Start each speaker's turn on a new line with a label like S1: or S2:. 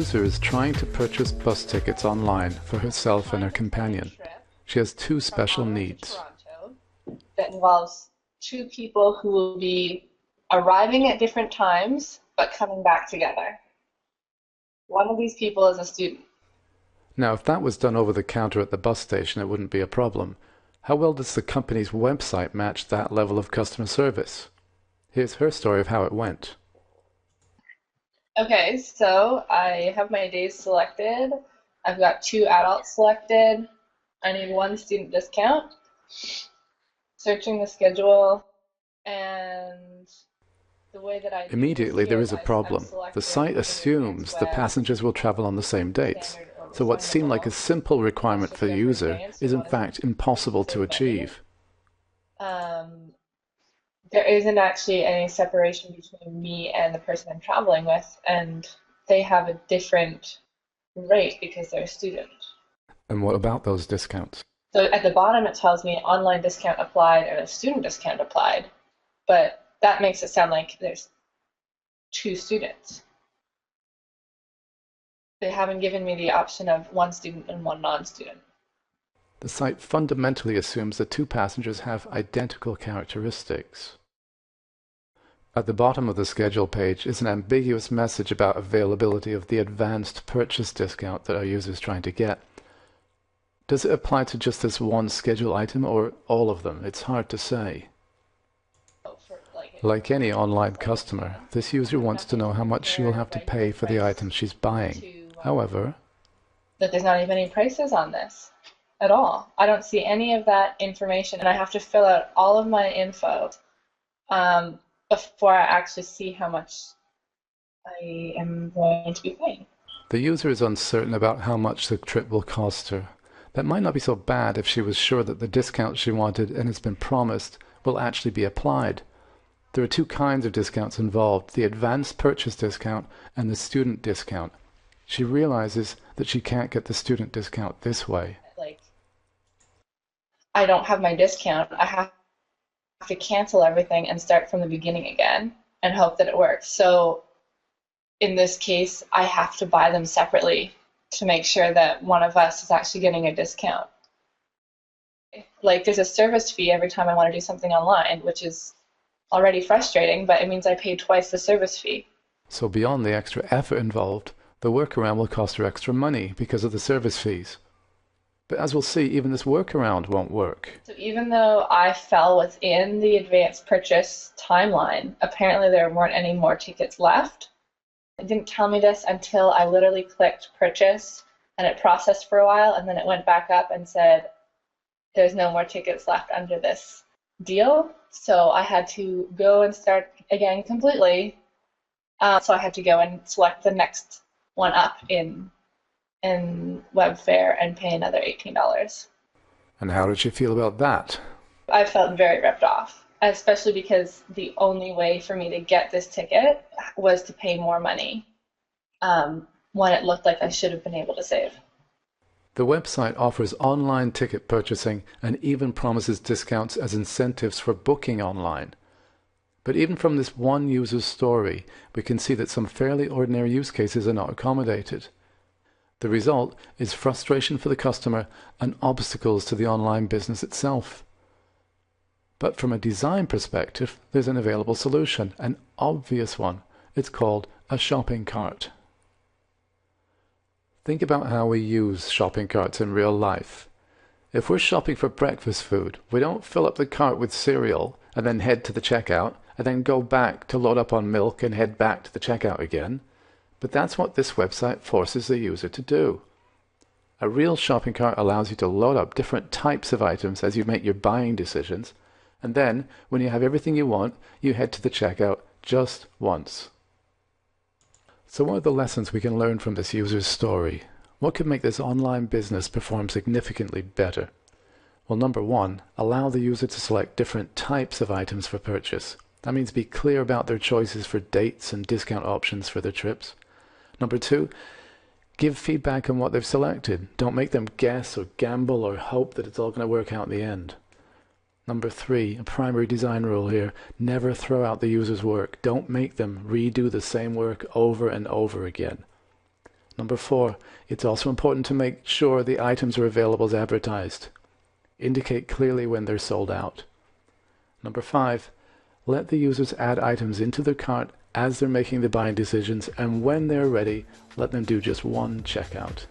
S1: user is trying to purchase bus tickets online for herself and her companion. She has two special needs.
S2: That involves two people who will be arriving at different times but coming back together. One of these people is a student.
S1: Now, if that was done over the counter at the bus station, it wouldn't be a problem. How well does the company's website match that level of customer service? Here's her story of how it went.
S2: Okay, so I have my days selected. I've got two adults selected. I need one student discount. Searching the schedule, and the way that I do this
S1: Immediately, there
S2: here
S1: is a problem. The site assumes the passengers will travel on the same dates. So what seemed like a simple requirement for the user is in fact impossible to achieve.
S2: There isn't actually any separation between me and the person I'm traveling with, and they have a different rate because they're a student.
S1: And what about those discounts?
S2: So at the bottom it tells me online discount applied and a student discount applied, but that makes it sound like there's two students. They haven't given me the option of one student and one non-student.
S1: The site fundamentally assumes the two passengers have identical characteristics. At the bottom of the schedule page is an ambiguous message about availability of the advanced purchase discount that our user is trying to get. Does it apply to just this one schedule item or all of them? It's hard to say. Like any online customer, this user wants to know how much she will have to pay for the items she's buying. However,
S2: that there's not even any prices on this at all. I don't see any of that information, and I have to fill out all of my info before I actually see how much I am going to be paying.
S1: The user is uncertain about how much the trip will cost her. That might not be so bad if she was sure that the discount she wanted and has been promised will actually be applied. There are two kinds of discounts involved, the advanced purchase discount and the student discount. She realizes that she can't get the student discount this way.
S2: I don't have my discount. I have to cancel everything and start from the beginning again and hope that it works. So in this case, I have to buy them separately to make sure that one of us is actually getting a discount. There's a service fee every time I want to do something online, which is already frustrating, but it means I pay twice the service fee.
S1: So beyond the extra effort involved, the workaround will cost her extra money because of the service fees. But as we'll see, even this workaround won't work.
S2: So even though I fell within the advanced purchase timeline, apparently there weren't any more tickets left. It didn't tell me this until I literally clicked purchase and it processed for a while, and then it went back up and said there's no more tickets left under this deal. So I had to go and start again completely. So I had to go and select the next one up in Webfare and pay another $18.
S1: And how did you feel about that?
S2: I felt very ripped off, especially because the only way for me to get this ticket was to pay more money when it looked like I should have been able to save.
S1: The website offers online ticket purchasing and even promises discounts as incentives for booking online. But even from this one user's story, we can see that some fairly ordinary use cases are not accommodated. The result is frustration for the customer and obstacles to the online business itself. But from a design perspective, there's an available solution, an obvious one. It's called a shopping cart. Think about how we use shopping carts in real life. If we're shopping for breakfast food, we don't fill up the cart with cereal and then head to the checkout and then go back to load up on milk and head back to the checkout again. But that's what this website forces the user to do. A real shopping cart allows you to load up different types of items as you make your buying decisions, and then, when you have everything you want, you head to the checkout just once. So what are the lessons we can learn from this user's story? What could make this online business perform significantly better? Well, number one, allow the user to select different types of items for purchase. That means be clear about their choices for dates and discount options for their trips. Number two, give feedback on what they've selected. Don't make them guess or gamble or hope that it's all going to work out in the end. Number three, a primary design rule here, never throw out the user's work. Don't make them redo the same work over and over again. Number 4, it's also important to make sure the items are available as advertised. Indicate clearly when they're sold out. Number 5, let the users add items into their cart as they're making the buying decisions, and when they're ready, let them do just one checkout.